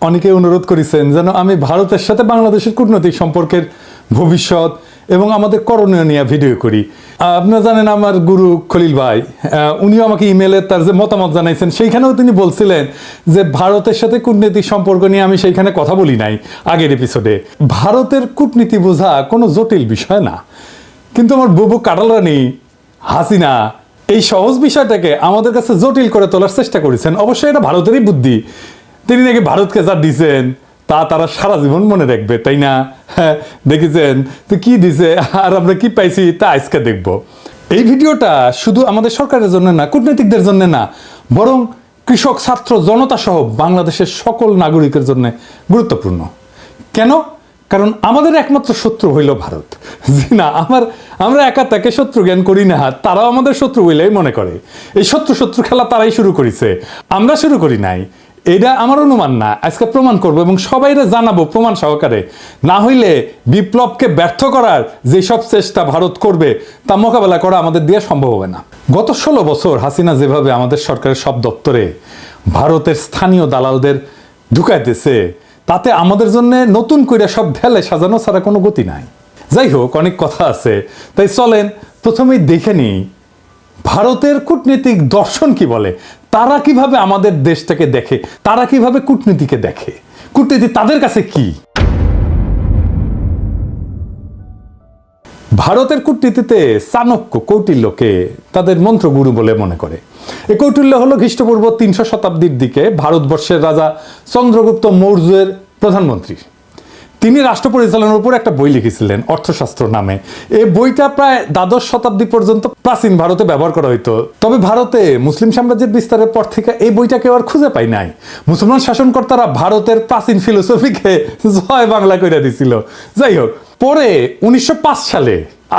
অনেকে অনুরোধ করেছেন যেন আমি ভারতের সাথে বাংলাদেশের কূটনৈতিক সম্পর্কের ভবিষ্যৎ এবং আমাদের করণীয় নিয়ে ভিডিও করি। আপনারা জানেন আমার গুরু খলিল ভাই, উনিও আমাকে ইমেলে তার যে মতামত জানাইছেন সেইখানেও তিনি বলছিলেন যে ভারতের সাথে কূটনৈতিক সম্পর্ক নিয়ে আমি সেইখানে কথা বলি নাই আগের এপিসোডে। ভারতের কূটনীতি বোঝা কোনো জটিল বিষয় না, কিন্তু আমার বুবু কাটাল রানী হাসিনা এই সহজ বিষয়টাকে আমাদের কাছে জটিল করে তোলার চেষ্টা করেছেন। অবশ্যই এটা ভারতেরই বুদ্ধি। তিনি নাকি ভারতকে যা দিছেন তা তারা সারা জীবন মনে রাখবে, তাই না? হ্যাঁ, দেখেছেন তো কি দিছে আর আমরা কি পাইছি তা আজকে দেখব। এই ভিডিওটা শুধু আমাদের সরকারের জন্য না, কূটনীতিকদের জন্য না, বরং কৃষক, ছাত্র, জনতা সহ বাংলাদেশের সকল নাগরিকের জন্য গুরুত্বপূর্ণ। কেন? কারণ আমাদের একমাত্র শত্রু হইল ভারত। জি না, আমরা একা তাকে শত্রু জ্ঞান করি না, তারাও আমাদের শত্রু হইলেই মনে করে। এই শত্রু শত্রু খেলা তারাই শুরু করেছে, আমরা শুরু করি নাই। এটা আমার অনুমান না, আজকে প্রমাণ করবো এবং সবাইরে জানাবো প্রমাণ সহকারে। না হইলে বিপ্লবকে ব্যর্থ করার যেসব চেষ্টা ভারত করবে তা মোকাবেলা করা আমাদের দিয়ে সম্ভব হবে না। গত 16 বছর হাসিনা যেভাবে আমাদের সরকারের সব দপ্তরে ভারতের স্থানীয় দালালদের ঢুকাইতেছে, তাতে আমাদের জন্য নতুন করে সব ঢেলে সাজানো ছাড়া কোনো গতি নাই। যাই হোক, অনেক কথা আছে, তাই চলেন প্রথমেই দেখে নিই ভারতের কূটনীতিক দর্শন কি বলে। তারা কিভাবে আমাদের দেশটাকে দেখে, তারা কিভাবে কূটনীতিকে দেখে, কূটনীতি তাদের কাছে কি। ভারতের কূটনীতিতে চাণক্য, কৌটিল্যকে তাদের মন্ত্রগুরু বলে মনে করে। এই কৌটিল্য হলো খ্রিস্টপূর্ব 300 শতাব্দীর দিকে ভারতবর্ষের রাজা চন্দ্রগুপ্ত মৌর্যের প্রধানমন্ত্রী। তিনি রাষ্ট্র পরিচালনার উপর একটা বই লিখেছিলেন অর্থশাস্ত্র নামে। এই বইটা প্রায় দ্বাদশ শতাব্দী পর্যন্ত প্রাচীন ভারতে ব্যবহার করা হইতো। তবে ভারতে মুসলিম সাম্রাজ্যের বিস্তারের পর থেকে এই বইটা কেউ আর খুঁজে পায় নাই। মুসলমান শাসনকর্তারা ভারতের প্রাচীন ফিলোসফিকে জয় বাংলা করে দিছিল। যাই হোক, পরে 1905 সালে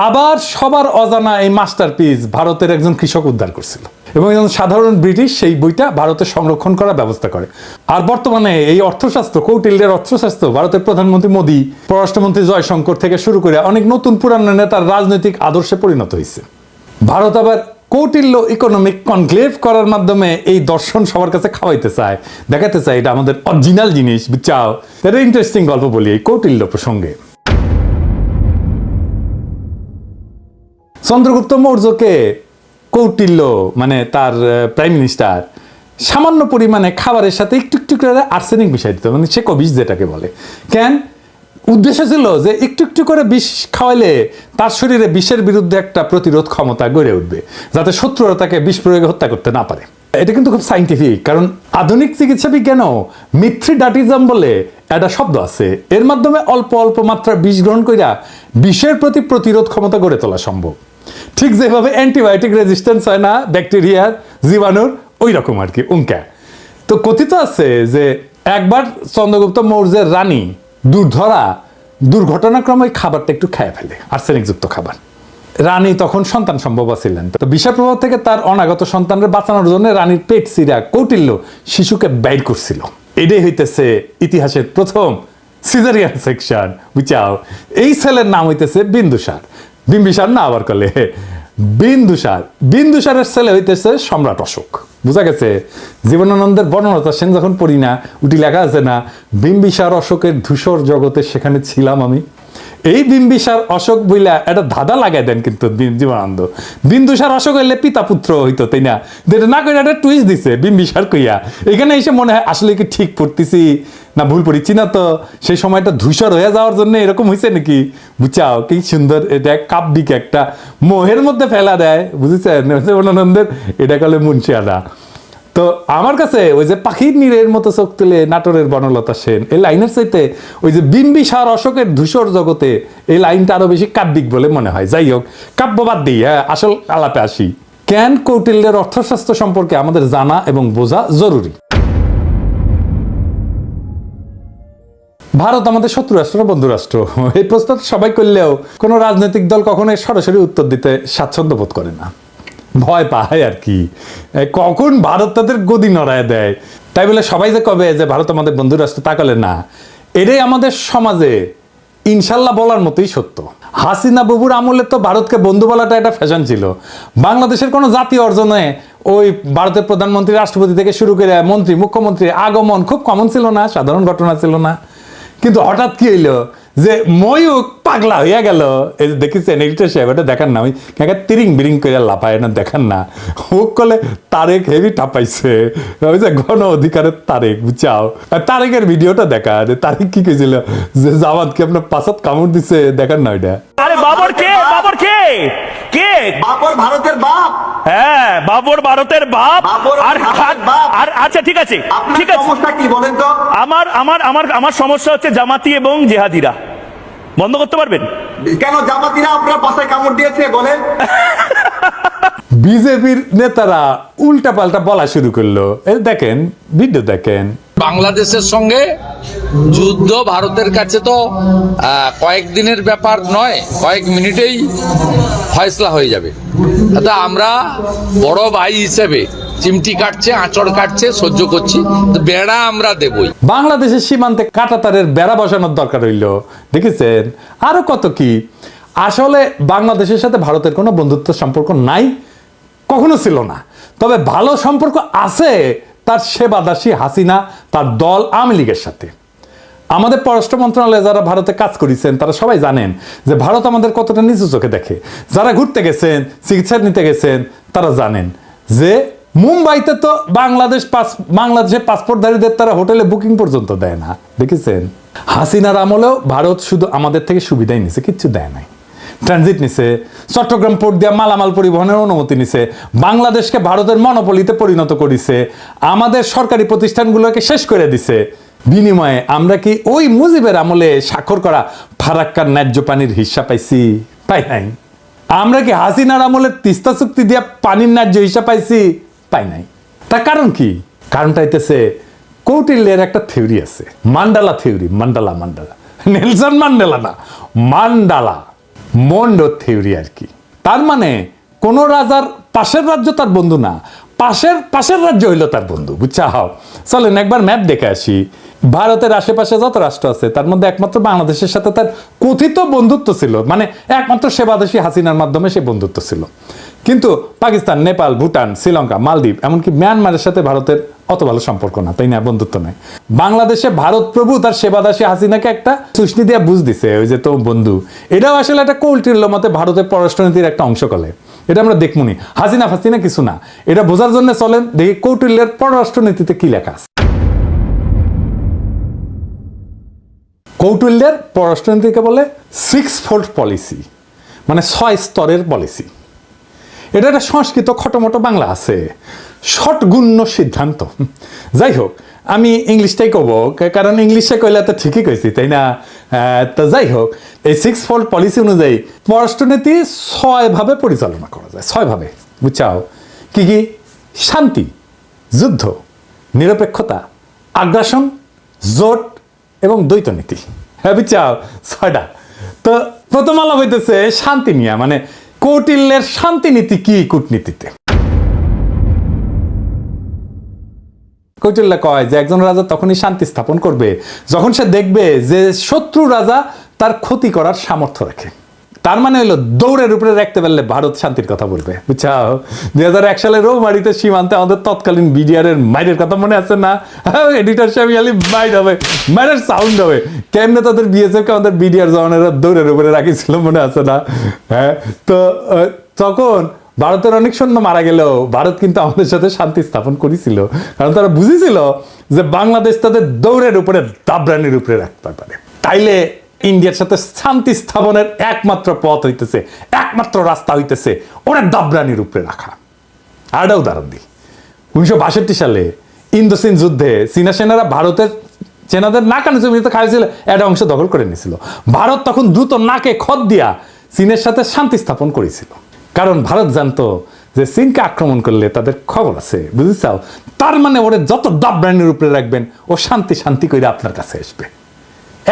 আবার সবার অজানা এই মাস্টারপিস ভারতের একজন কৃষক উদ্ধার করছিল এবং একজন সাধারণ ব্রিটিশ সেই বইটা ভারতে সংরক্ষণ করার ব্যবস্থা করে। আর বর্তমানে এই অর্থশাস্ত্র, কৌটিল্যের অর্থশাস্ত্র ভারতের প্রধানমন্ত্রী মোদী, পররাষ্ট্রমন্ত্রী জয়শঙ্কর থেকে শুরু করে অনেক নতুন পুরানো নেতার রাজনৈতিক আদর্শে পরিণত হয়েছে। ভারত আবার কৌটিল্য ইকোনমিক কনক্লেভ করার মাধ্যমে এই দর্শন সবার কাছে খাওয়াইতে চায়, দেখাতে চায় এটা আমাদের অরিজিনাল জিনিস, বুঝছাও। এটা ইন্টারেস্টিং গল্প বলি এই কৌটিল্য প্রসঙ্গে। চন্দ্রগুপ্ত মৌর্যকে কৌটিল্য মানে তার প্রাইম মিনিস্টার সামান্য পরিমাণে খাবারের সাথে একটু একটু করে আর্সেনিক মিশাই দিত, মানে সে বিষ যেটাকে বলে। কেন? উদ্দেশ্য ছিল যে একটু একটু করে বিষ খাওয়াইলে তার শরীরে বিষের বিরুদ্ধে একটা প্রতিরোধ ক্ষমতা গড়ে উঠবে, যাতে শত্রুরা তাকে বিষ প্রয়োগে হত্যা করতে না পারে। এটা কিন্তু খুব সাইন্টিফিক, কারণ আধুনিক চিকিৎসা বিজ্ঞানও মিথ্রিডাটিজম বলে একটা শব্দ আছে। এর মাধ্যমে অল্প অল্প মাত্রা বিষ গ্রহণ কইরা বিষের প্রতি প্রতিরোধ ক্ষমতা গড়ে তোলা সম্ভব। ঠিক যেভাবে অ্যান্টিবায়োটিক রেজিস্ট্যান্স হয় না ব্যাকটেরিয়ার, জীবাণুর, ওই রকম আর কি উঙ্কা। তো কথিত আছে যে একবার চন্দ্রগুপ্ত মৌর্যের রানী দুর্ঘটনাক্রমে খাবারটা একটু খেয়ে ফেলে, আর্সেনিকযুক্ত খাবার। রানী তখন সন্তান সম্ভব ছিলেন, তো বিষের প্রভাব থেকে তার অনাগত সন্তানদের বাঁচানোর জন্য রানীর পেট চিরা কৌটিল্য শিশুকে বাইর করছিল। এটাই হইতেছে ইতিহাসের প্রথম সিজারিয়ান সেকশন, বুঝাও। এই ছেলের নাম হইতেছে বিন্দুসার। বিম্বিসার না আবার কলে বিন্দুসার। বিন্দুসারের ছেলে হইতেছে সম্রাট অশোক। বুঝা গেছে? জীবনানন্দের বর্ণনা সেন যখন পড়ি না, উঠি লেখা আছে না, বিম্বিসার অশোকের ধূসর জগতে সেখানে ছিলাম আমি। এই বিম্বিসার অশোক বইলা একটা ধাঁধা লাগাই দেন কিন্তু জীবনানন্দ। বিন্দুসার অশোক হইলে পিতা পুত্র হইতো, তাই না? যেটা না করে একটা টুইস্ট দিছে বিম্বিসার কইয়া। এখানে এসে মনে হয় আসলে কি ঠিক পড়তেছি না ভুল পড়িছি না, তো সেই সময়টা ধূসর হয়ে যাওয়ার জন্য এরকম হয়েছে নাকি, বুঝাও। কি সুন্দর, এটা কাব্যিক একটা মোহের মধ্যে ফেলা দেয়, বুঝেছেন? জীবনানন্দের এটা কলে মুন্সিয়ানা। তো আমার কাছে ওই যে পাখির নীড়ের মতো চোখ তুলে নাটোরের বনলতা সেন এই লাইনের চাইতে ওই যে বিম্বিসার অশোকের ধূসর জগতে এই লাইনটা আরো বেশি কাব্যিক বলে মনে হয়। যাই হোক, কাব্যবাদ দিই, হ্যাঁ, আসল আলাপে আসি। কেন কৌটিল্যের অর্থশাস্ত্র সম্পর্কে আমাদের জানা এবং বোঝা জরুরি। ভারত আমাদের শত্রু রাষ্ট্র না বন্ধু রাষ্ট্র? এই প্রশ্ন সবাই করলেও কোনো রাজনৈতিক দল কখনোই সরাসরি উত্তর দিতে স্বাচ্ছন্দ্য বোধ করে না, ভয় পায় আর কি। কখন ভারত তাদের গদি নড়ায় দেয়। তাই বলে সবাই যে কবে যে ভারত আমাদের বন্ধু রাষ্ট্র, তা কলে না। এটাই আমাদের সমাজে ইনশাল্লাহ বলার মতোই সত্য। হাসিনা বাবুর আমলে তো ভারতকে বন্ধু বলাটা একটা ফ্যাশন ছিল। বাংলাদেশের কোনো জাতীয় অর্জনে ওই ভারতের প্রধানমন্ত্রী, রাষ্ট্রপতি থেকে শুরু করে মন্ত্রী, মুখ্যমন্ত্রী আগমন খুব কমন ছিল না, সাধারণ ঘটনা ছিল না। কিন্তু হঠাৎ কি হইলো যে ময়ূক পাগলা হইয়া গেল। এই যে দেখেছেন এডিটর সাহেব, এটা দেখান না, ওই তিরিং বিরিং করে লাফায় না, দেখান না। ও কলে তারেক হেভি টাপাইছে, ওই যে গণ অধিকারের তারেক, বুঝাও তারেকের ভিডিওটা দেখা। তারেক কি কইছিল যে জামাতকে আপনার পাশাত কামড় দিছে, দেখান না ওইটা। আরে বাবর কে? বাবর কে? কে? বাবর ভারতের বাপ। হ্যাঁ, বাবর ভারতের বাপ। বাবর আর ভারতের বাপ। আর আচ্ছা ঠিক আছে, আপনার ঠিক আছে। সমস্যা কি বলেন তো? আমার আমার আমার আমার সমস্যা হচ্ছে জামাতি এবং জেহাদিরা। বন্ধ করতে পারবেন? কেন জামাতিরা আপনার পাশে কামড় দিয়েছে বলেন? বিজেপির নেতারা উল্টা পাল্টা বলা শুরু করলো। এই দেখেন, ভিডিও দেখেন। বাংলাদেশের সঙ্গে যুদ্ধ ভারতের কাছে তো কয়েকদিনের ব্যাপার নয়, কয়েক মিনিটেই ফয়সলা হয়ে যাবে। তা আমরা বড় ভাই হিসেবে চিমটি কাটছে, আঁচড় কাটছে, সহ্য করছি, তো বেড়া আমরা দেবই। বাংলাদেশের সীমান্তে কাঁটাতারের বেড়া বসানোর দরকার হইল, দেখেছেন? আরো কত কি। আসলে বাংলাদেশের সাথে ভারতের কোনো বন্ধুত্ব সম্পর্ক নাই, কখনো ছিল না। তবে ভালো সম্পর্ক আছে তার সেবাদাসী হাসিনা, তার দল আওয়ামী লীগের সাথে। আমাদের পররাষ্ট্র মন্ত্রণালয়ে যারা ভারতে কাজ করেছেন তারা সবাই জানেন যে ভারত আমাদের কতটা নিচু চোখে দেখে। যারা ঘুরতে গেছেন, চিকিৎসা নিতে গেছেন, তারা জানেন যে মুম্বাইতে তো বাংলাদেশের পাসপোর্টধারীদের তারা হোটেলে বুকিং পর্যন্ত দেয় না, দেখেছেন? হাসিনার আমলেও ভারত শুধু আমাদের থেকে সুবিধাই নিছে, কিচ্ছু দেয় নাই। ট্রানজিট নিছে, চট্টগ্রাম পোর্ট দিয়ে মালামাল পরিবহনের অনুমতি নিছে, বাংলাদেশকে ভারতের মনোপলিতে পরিণত করেছে, আমাদের সরকারি প্রতিষ্ঠানগুলোকে শেষ করে দিছে। বিনিময়ে আমরা কি ওই মুজিবের আমলে স্বাক্ষর করা ফারাক্কার ন্যায্য পানির হিস্সা পাইছি? পাই নাই। আমরা কি হাসিনার আমলে তিস্তা চুক্তি দিয়ে পানির ন্যায্য হিস্সা পাইছি? পাই নাই। তার কারণ কি? কারণটা হইতেছে কৌটিল্যের একটা থিওরি আছে, mandala theory. Mandala Nelson Mandela না, মান্ডালা মন্ডো থিওরি আর কি। তার মানে কোন রাজার পাশের রাজ্য তার বন্ধু না, পাশের রাজ্য হইল তার বন্ধু, বুঝছা? হও, চলেন একবার ম্যাপ দেখে আসি। ভারতের আশেপাশে যত রাষ্ট্র আছে তার মধ্যে একমাত্র বাংলাদেশের সাথে তার কথিত বন্ধুত্ব ছিল, মানে একমাত্র সেবাদেশী হাসিনার মাধ্যমে সে বন্ধুত্ব ছিল। কিন্তু পাকিস্তান, নেপাল, ভুটান, শ্রীলঙ্কা, মালদ্বীপ, এমনকি মিয়ানমারের সাথে ভারতের অত ভালো সম্পর্ক না, তাই না? বন্ধুত্ব নাই। বাংলাদেশে ভারত প্রভু তার সেবাদাসী হাসিনাকে একটা চুষ্টি দিয়ে বুঝ দিছে, ওই যে তো বন্ধু। এটাও আসলে একটা কৌটিল্য মতে ভারতের পররাষ্ট্রনীতির একটা অংশ কলে। এটা আমরা দেখমুনি, হাসিনা ফাসিনা কিছু না। এটা বোঝার জন্য চলেন দেখি কৌটিল্যের পররাষ্ট্রনীতিতে কি লেখা আছে। কৌটিল্যের পররাষ্ট্রনীতিকে বলে 6-fold পলিসি, মানে 6 স্তরের পলিসি। এটা একটা সংস্কৃত খটোমটো বাংলা আছে, ষটগুণ্য সিদ্ধান্ত। যাই হোক, আমি ইংলিশটাই কব, কারণ ইংলিশে কইলে তো ঠিকই কইছি, তাই না? তো যাই হোক, এই 6-fold পলিসি অনুযায়ী পররাষ্ট্রনীতি 6 ভাবে পরিচালনা করা যায়, 6 ভাবে, বুঝছাও? কি কি? শান্তি, যুদ্ধ, নিরপেক্ষতা, আগ্রাসন, জোট এবং দ্বৈত নীতি। হ্যাঁ, বুঝছাও? 6টা। তো প্রথম আলাপ হইতেছে শান্তি নিয়ে, মানে কৌটিল্যের শান্তিনীতি কি কূটনীতিতে। কৌটিল্য কয় যে একজন রাজা তখনই শান্তি স্থাপন করবে যখন সে দেখবে যে শত্রু রাজা তার ক্ষতি করার সামর্থ্য রাখে। তার মানে হলো দৌড়ের উপরে রাখতে পারলে ভারত শান্তির কথা বলবে, বুঝছাও? 2001 সালে রৌমারিতে সীমান্তে আমাদের তৎকালীন বিডিআরের মাইরের কথা মনে আছে না? এডিটর সাহেব খালি মাইর হবে, মাইরের সাউন্ড হবে। কেমনে তাদের বিএসএফকে আমাদের বিডিআর জওয়ানেরা দৌড়ের উপরে রাখিছিল, মনে আছে না? হ্যাঁ, তো তখন ভারতের অনেক সৈন্য মারা গেলেও ভারত কিন্তু আমাদের সাথে শান্তি স্থাপন করেছিল, কারণ তারা বুঝেছিল যে বাংলাদেশ তাদের দৌড়ের উপরে, দাবরানির উপরে রাখতে পারে। তাইলে ইন্ডিয়ার সাথে শান্তি স্থাপনের একমাত্র পথ হইতেছে, একমাত্র রাস্তা হইতেছে ওরা দাবরানির উপরে রাখা। আর একটা উদাহরণ দিই, 1962 সালে ইন্দো-চীন যুদ্ধে চীনা সেনারা ভারতের সেনাদের নাকানো জমিতে খাইছিল, একটা অংশ দখল করে নিয়েছিল। ভারত তখন দ্রুত নাকে খত দিয়া চীনের সাথে শান্তি স্থাপন করেছিল, কারণ ভারত জানতো যে চীনকে আক্রমণ করলে তাদের খবর আছে, বুঝেছাও? তার মানে ওরা যত দাবরানির উপরে রাখবেন ও শান্তি করে আপনার কাছে আসবে।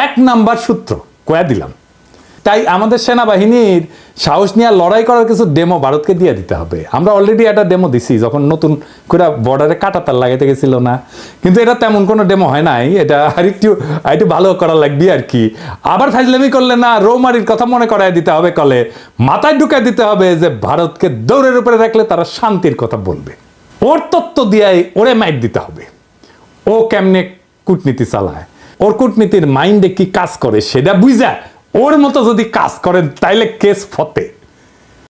1 নাম্বার সূত্র কয়া দিলাম। তাই আমাদের সেনাবাহিনীর সাহস নিয়ে লড়াই করার কিছু ডেমো ভারতকে দিয়ে দিতে হবে। আমরা অলরেডি একটা ডেমো দিছি যখন নতুন করে বর্ডারে কাঁটাতার লাগাইতে গেছিল না, কিন্তু এটা তেমন কোনো ডেমো হয় নাই। এটা আরেকটু ভালো করা লাগবে আর কি। আবার ফাজলামি করলে না, রৌমারির কথা মনে করায় দিতে হবে, কলে মাথায় ঢুকায় দিতে হবে যে ভারতকে দৌড়ের উপরে রাখলে তারা শান্তির কথা বলবে। ওর তত্ত্ব দিয়ে ওরে মাইট দিতে হবে। ও কেমনে কূটনীতি চালায়, ওর কূটনীতির মাইন্ডে কি কাজ করে সেটা বুঝা ওর মতো যদি কাজ করেন তাইলে কেস ফতে।